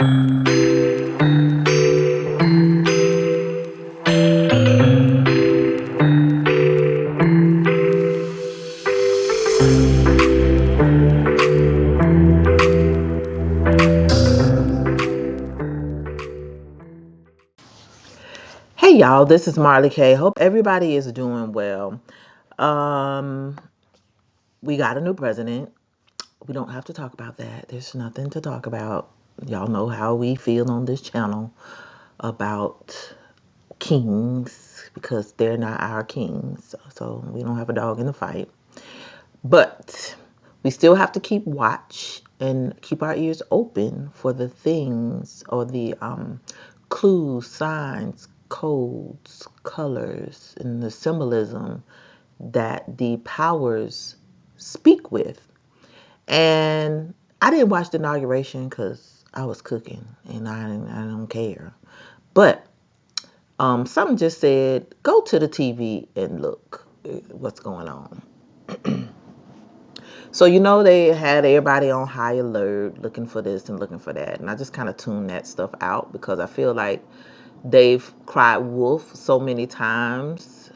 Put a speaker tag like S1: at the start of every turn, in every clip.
S1: Hey y'all, this is Marley K. Hope everybody is doing well. Um, we got a new president. We don't have to talk about that. There's nothing to talk about. Y'all know how we feel on this channel about kings because they're not our kings. So we don't have a dog in the fight. But we still have to keep watch and keep our ears open for the things or the clues, signs, codes, colors, and the symbolism that the powers speak with. And I didn't watch the inauguration because I was cooking and I don't care. But something just said, go to the TV and look what's going on. So, they had everybody on high alert looking for this and looking for that. And I just kind of tuned that stuff out because I feel like they've cried wolf so many times.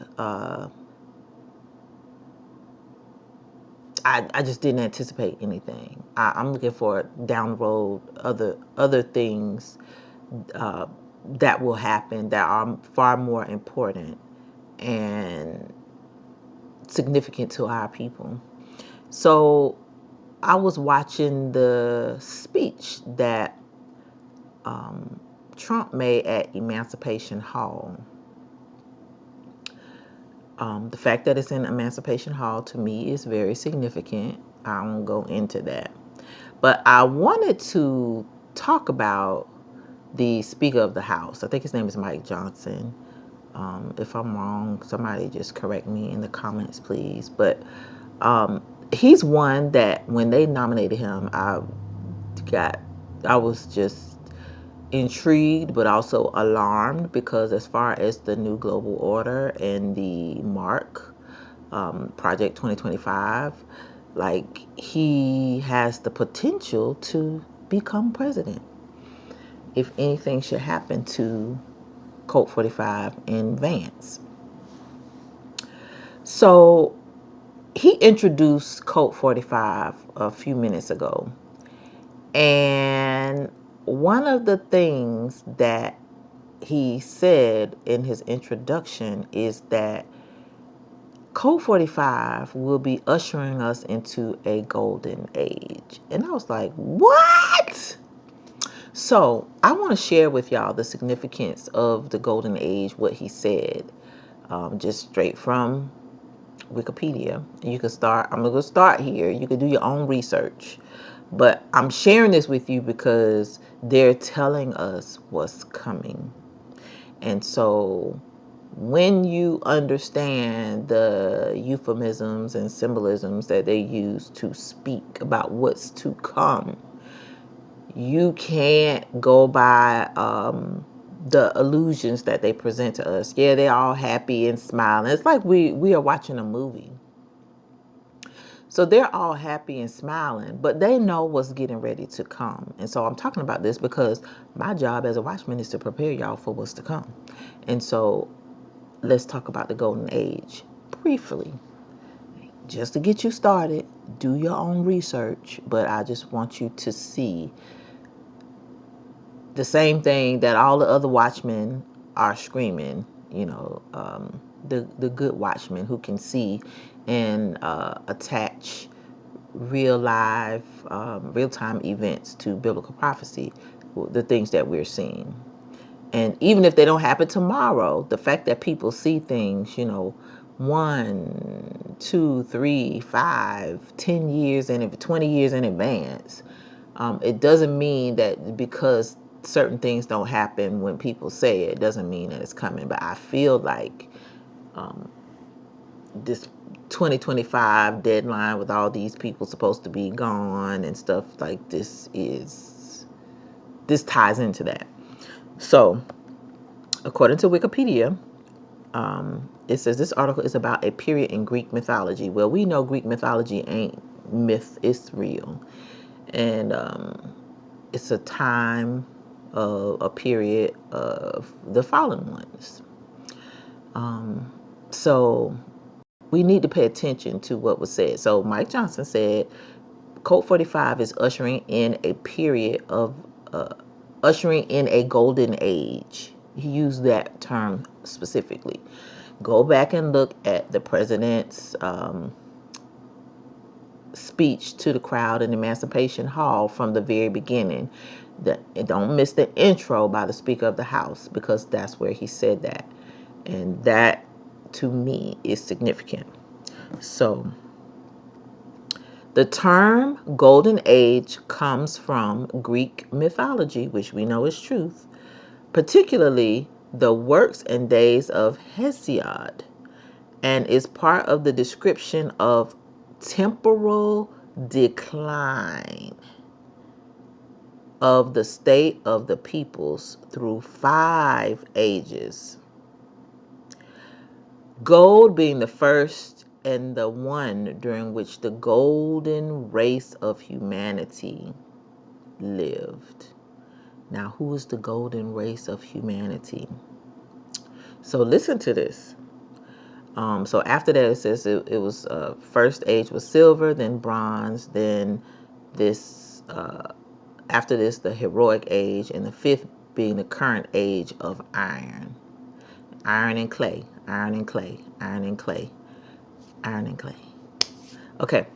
S1: I just didn't anticipate anything. I'm looking for down the road other things that will happen that are far more important and significant to our people. So I was watching the speech that Trump made at Emancipation Hall. The fact that it's in Emancipation Hall to me is very significant. I won't go into that. But I wanted to talk about the Speaker of the House. I think his name is Mike Johnson. If I'm wrong, somebody just correct me in the comments, please. But he's one that when they nominated him, I was just intrigued but also alarmed because as far as the new global order and the mark project 2025, like he has the potential to become president if anything should happen to Code 45 in Vance. So he introduced Code 45 a few minutes ago, and one of the things that he said in his introduction is that Code 45 will be ushering us into a golden age. And I was like, what? So I want to share with y'all the significance of the golden age, what he said, just straight from Wikipedia. You can start, I'm going to start here. You can do your own research. But I'm sharing this with you because they're telling us what's coming. And so when you understand the euphemisms and symbolisms that they use to speak about what's to come, you can't go by the illusions that they present to us. Yeah, they're all happy and smiling. It's like we are watching a movie. So they're all happy and smiling, but they know what's getting ready to come. And so I'm talking about this because my job as a watchman is to prepare y'all for what's to come. And so let's talk about the golden age briefly. Just to get you started, do your own research, but I just want you to see the same thing that all the other watchmen are screaming, the good watchmen who can see and attach real-time events to biblical prophecy, the things that we're seeing. And even if they don't happen tomorrow, the fact that people see things, 1, 2, 3, 5, 10 years and 20 years in advance, it doesn't mean that because certain things don't happen when people say it doesn't mean that it's coming. But I feel like this 2025 deadline with all these people supposed to be gone and stuff like this ties into that. So according to Wikipedia, it says this article is about a period in Greek mythology. Well, we know Greek mythology ain't myth, it's real. And it's a time a period of the fallen ones. So we need to pay attention to what was said. So Mike Johnson said Code 45 is ushering in a period of ushering in a golden age. He used that term specifically. Go back and look at the president's speech to the crowd in Emancipation Hall from the very beginning. Don't miss the intro by the Speaker of the House, because that's where he said that. And that, to me, is significant. So, the term Golden Age comes from Greek mythology, which we know is truth, particularly the works and days of Hesiod, and is part of the description of temporal decline of the state of the peoples through 5 ages. Gold being the first and the one during which the golden race of humanity lived. Now, who is the golden race of humanity? So listen to this. So after that, it says it was first age was silver, then bronze, then this after this the heroic age, and the 5th being the current age of iron. Iron and clay, iron and clay, iron and clay, iron and clay. Okay.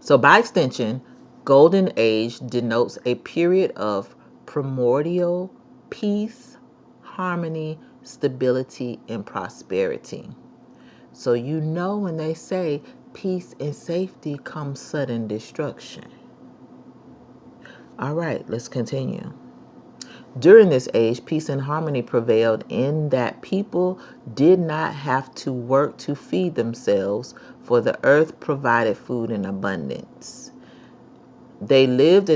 S1: So by extension, golden age denotes a period of primordial peace, harmony, stability, and prosperity. So you know when they say peace and safety comes sudden destruction. All right, let's continue. During this age, peace and harmony prevailed in that people did not have to work to feed themselves, for the earth provided food in abundance. They lived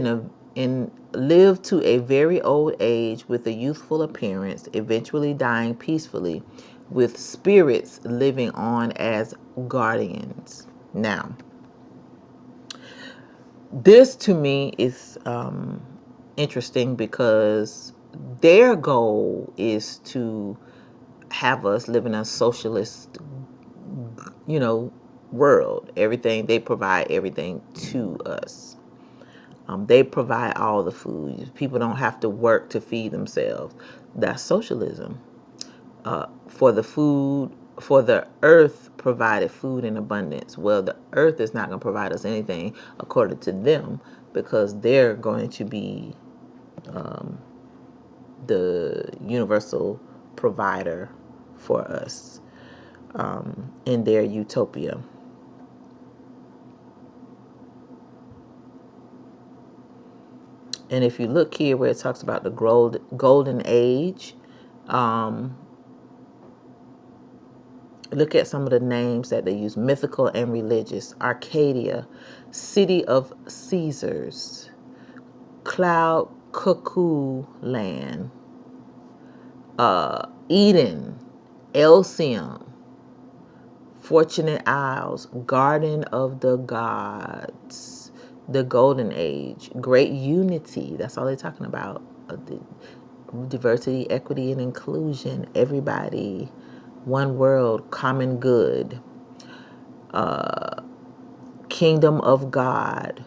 S1: lived to a very old age with a youthful appearance, eventually dying peacefully, with spirits living on as guardians. Now, this to me is interesting, because their goal is to have us live in a socialist, world. Everything they provide, everything to us. They provide all the food. People don't have to work to feed themselves. That's socialism. For the earth provided food in abundance. Well, the earth is not going to provide us anything according to them, because they're going to be the universal provider for us in their utopia. And if you look here where it talks about the golden age, look at some of the names that they use: mythical and religious. Arcadia, city of Caesars, cloud cuckoo land, Eden, Elysium, Fortunate Isles, Garden of the Gods, the Golden Age, Great Unity. That's all they're talking about. Diversity, equity, and inclusion. Everybody, one world, common good. Kingdom of God.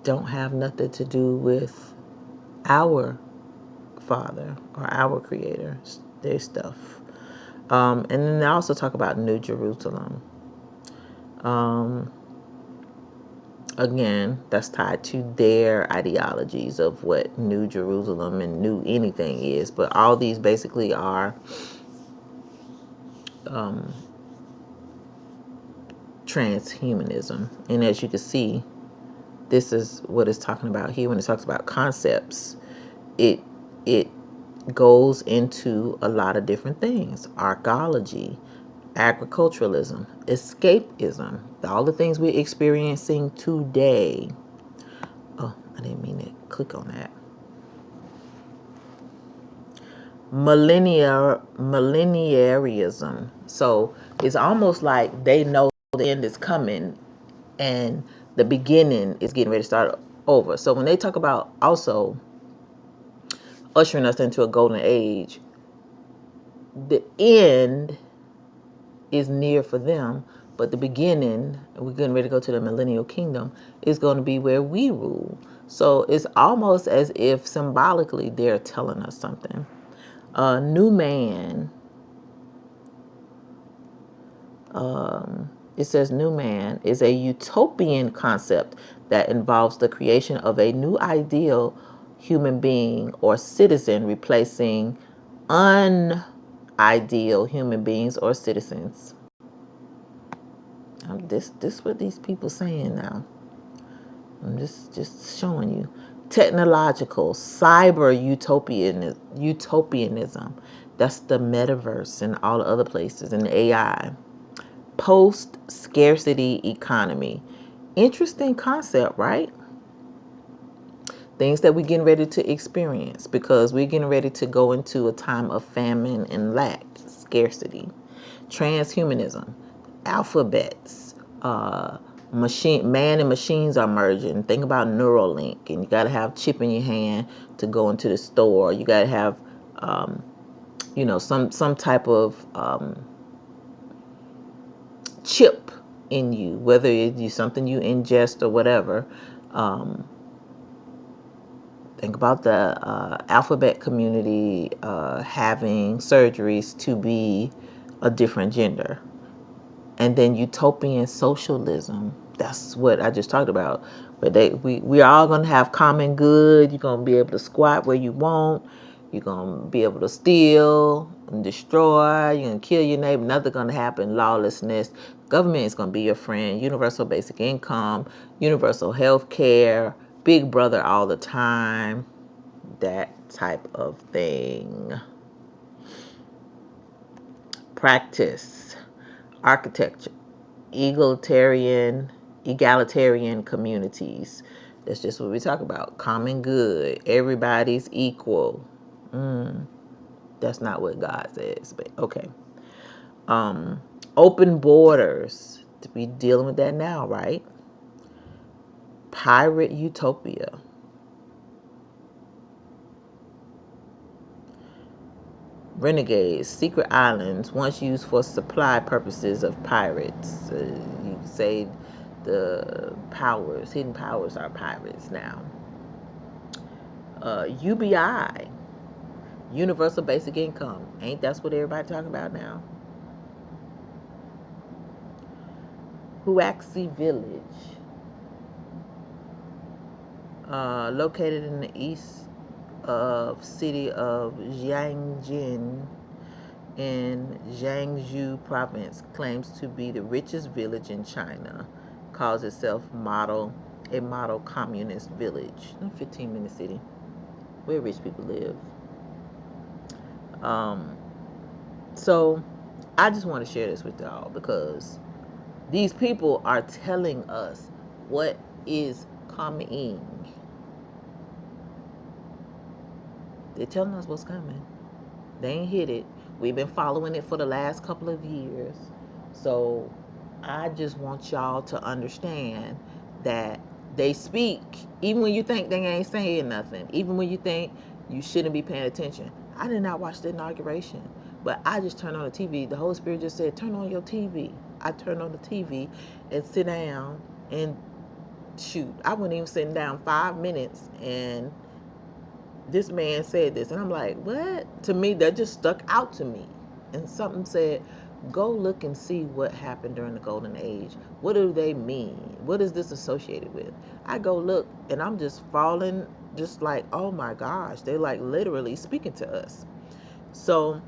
S1: Don't have nothing to do with our Father or our Creator. Their stuff. And then they also talk about New Jerusalem. Again, that's tied to their ideologies of what New Jerusalem and New anything is. But all these basically are transhumanism. And as you can see, this is what it's talking about here when it talks about concepts. It goes into a lot of different things: archaeology, agriculturalism, escapism, all the things we're experiencing today. Oh, I didn't mean to click on that. Millenarianism. So it's almost like they know the end is coming, and the beginning is getting ready to start over. So when they talk about also ushering us into a golden age, the end is near for them, but the beginning, we're getting ready to go to the millennial kingdom, is going to be where we rule. So it's almost as if symbolically they're telling us something. New man, it says new man is a utopian concept that involves the creation of a new ideal human being or citizen, replacing unideal human beings or citizens. This what these people saying now. I'm just showing you. Technological, cyber utopianism. That's the metaverse and all the other places, and AI. Post scarcity economy. Interesting concept, right? Things that we're getting ready to experience, because we're getting ready to go into a time of famine and lack, scarcity. Transhumanism, alphabets, man and machines are merging. Think about Neuralink, and you got to have chip in your hand to go into the store. You got to have, some type of chip in you, whether it's something you ingest or whatever. Think about the alphabet community having surgeries to be a different gender. And then utopian socialism. That's what I just talked about. But we are all gonna have common good. You're gonna be able to squat where you want. You're gonna be able to steal and destroy. You're gonna kill your neighbor. Nothing's gonna happen. Lawlessness. Government is gonna be your friend. Universal basic income. Universal health care. Big brother all the time. That type of thing. Practice. Architecture. Egalitarian communities. That's just what we talk about. Common good. Everybody's equal. That's not what God says, but okay. Open borders. We dealing with that now, right? Pirate utopia. Renegades, secret islands, once used for supply purposes of pirates. You say the hidden powers are pirates now. UBI, universal basic income. Ain't that's what everybody talking about now? Huaxi village, located in the east of city of Jiangyin in Jiangsu province, claims to be the richest village in China. Calls itself a model communist village. 15-minute city where rich people live. So I just want to share this with y'all, because these people are telling us what is coming. They're telling us what's coming. They ain't hit it. We've been following it for the last couple of years. So I just want y'all to understand that they speak, even when you think they ain't saying nothing, even when you think you shouldn't be paying attention. I did not watch the inauguration, but I just turned on the TV. The Holy Spirit just said, turn on your TV. I turned on the TV and sit down and shoot. I wasn't even sitting down 5 minutes, and this man said this, and I'm like, what? To me, that just stuck out to me. And something said, go look and see what happened during the golden age. What do they mean? What is this associated with? I go look, and I'm just falling, just like, oh my gosh, they're like literally speaking to us. So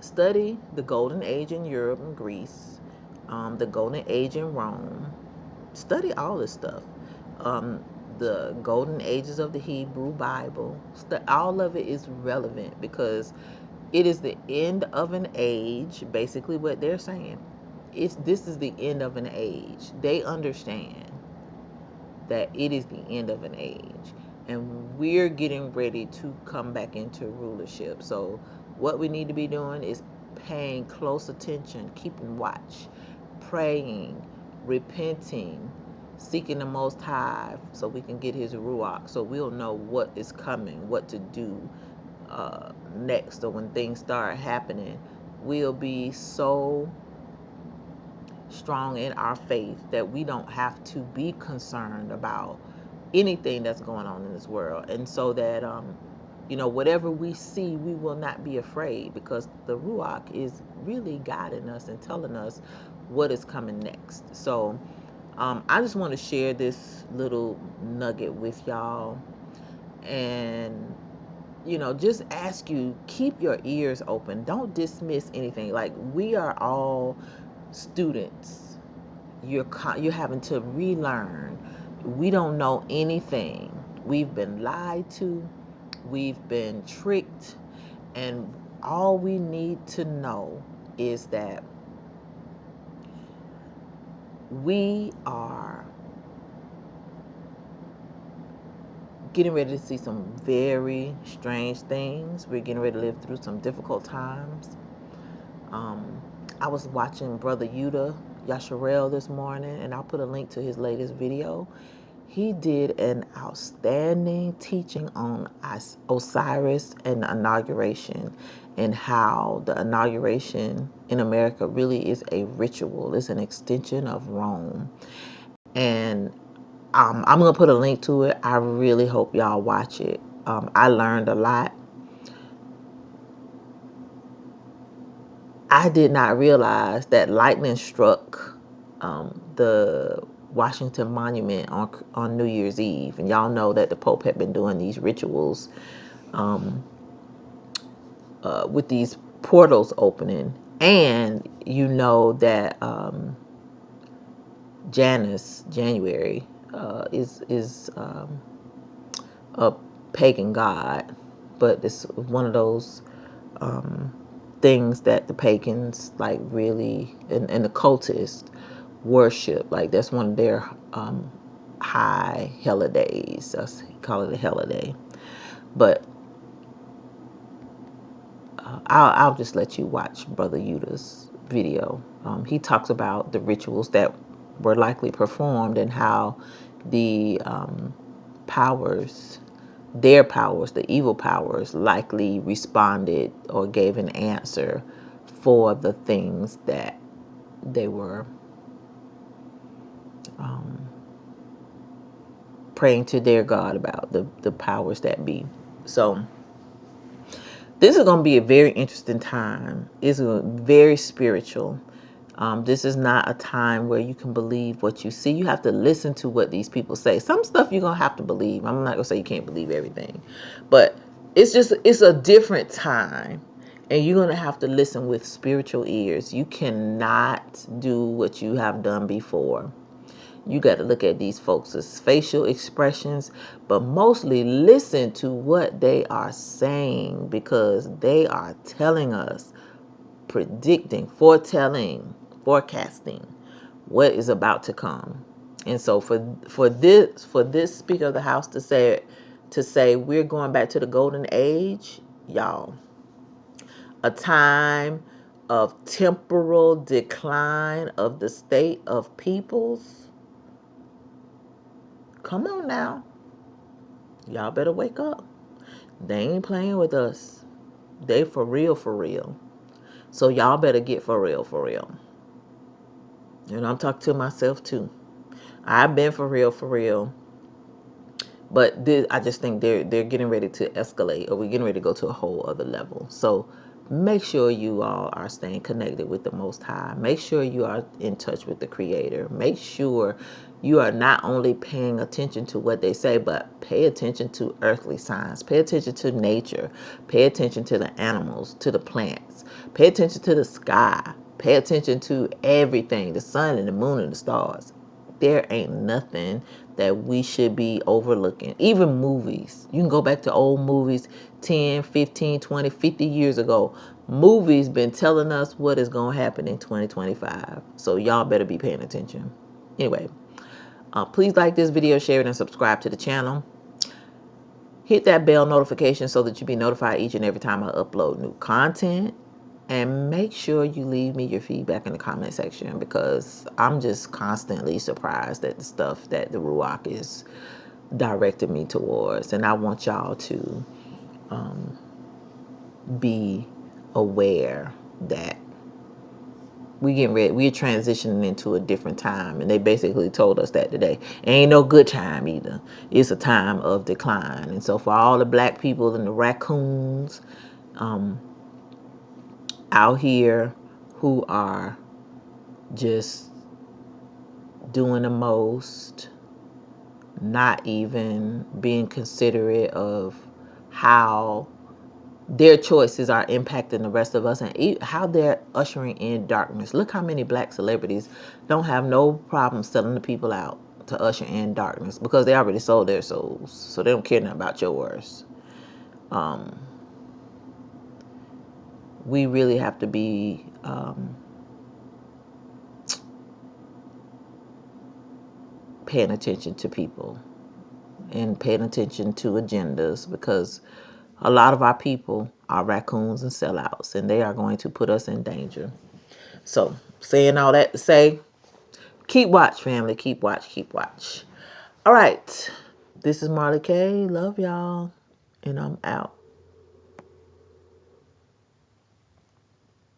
S1: study the golden age in Europe and Greece, the golden age in Rome. Study all this stuff. The golden ages of the Hebrew Bible. All of it is relevant, because it is the end of an age. Basically what they're saying, this is the end of an age. They understand that it is the end of an age, and we're getting ready to come back into rulership. So what we need to be doing is paying close attention, keeping watch, praying, repenting, seeking the Most High so we can get his Ruach, so we'll know what is coming, what to do next. So when things start happening, we'll be so strong in our faith that we don't have to be concerned about anything that's going on in this world. And so that whatever we see, we will not be afraid, because the Ruach is really guiding us and telling us what is coming next. So I just want to share this little nugget with y'all, and just ask you, keep your ears open. Don't dismiss anything. Like, we are all students. You're having to relearn. We don't know anything. We've been lied to. We've been tricked. And all we need to know is that we are getting ready to see some very strange things. We're getting ready to live through some difficult times. I was watching Brother Yudah, Yasharell, this morning, and I'll put a link to his latest video. He did an outstanding teaching on Osiris and the inauguration, and how the inauguration in America really is a ritual. It's an extension of Rome. And I'm going to put a link to it. I really hope y'all watch it. I learned a lot. I did not realize that lightning struck the Washington Monument on New Year's Eve. And y'all know that the Pope had been doing these rituals with these portals opening. And you know that January is a pagan god, but it's one of those things that the pagans like really, and the cultists worship. Like, that's one of their high holidays. Let's call it a holiday. But I'll just let you watch Brother Yudah's video. He talks about the rituals that were likely performed, and how the powers, their powers, the evil powers, likely responded or gave an answer for the things that they were praying to their God about, the powers that be. So this is going to be a very interesting time. It's very spiritual. This is not a time where you can believe what you see. You have to listen to what these people say. Some stuff you're going to have to believe. I'm not going to say you can't believe everything. But it's a different time. And you're going to have to listen with spiritual ears. You cannot do what you have done before. You got to look at these folks' facial expressions, but mostly listen to what they are saying, because they are telling us, predicting, foretelling, forecasting what is about to come. And so for this Speaker of the House to say we're going back to the golden age, y'all, a time of temporal decline of the state of peoples. Come on now. Y'all better wake up. They ain't playing with us. They for real, for real. So y'all better get for real, for real. And I'm talking to myself too. I've been for real, for real. But I just think they're getting ready to escalate, or we're getting ready to go to a whole other level. So make sure you all are staying connected with the Most High. Make sure you are in touch with the Creator. Make sure you are not only paying attention to what they say, but pay attention to earthly signs. Pay attention to nature. Pay attention to the animals, to the plants. Pay attention to the sky. Pay attention to everything, the sun and the moon and the stars. There ain't nothing that we should be overlooking. Even movies. You can go back to old movies 10, 15, 20, 50 years ago. Movies been telling us what is going to happen in 2025. So y'all better be paying attention. Anyway, please like this video, share it, and subscribe to the channel. Hit that bell notification so that you be notified each and every time I upload new content. And make sure you leave me your feedback in the comment section, because I'm just constantly surprised at the stuff that the Ruach is directing me towards. And I want y'all to be aware that we're transitioning into a different time. And they basically told us that today. Ain't no good time either. It's a time of decline. And so for all the black people and the raccoons out here who are just doing the most, not even being considerate of how their choices are impacting the rest of us, and how they're ushering in darkness. Look how many black celebrities don't have no problem selling the people out to usher in darkness, because they already sold their souls, so they don't care nothing about yours. We really have to be paying attention to people and paying attention to agendas, because a lot of our people are raccoons and sellouts, and they are going to put us in danger. So, saying all that to say, keep watch, family. Keep watch. Keep watch. All right. This is Marley K. Love y'all. And I'm out.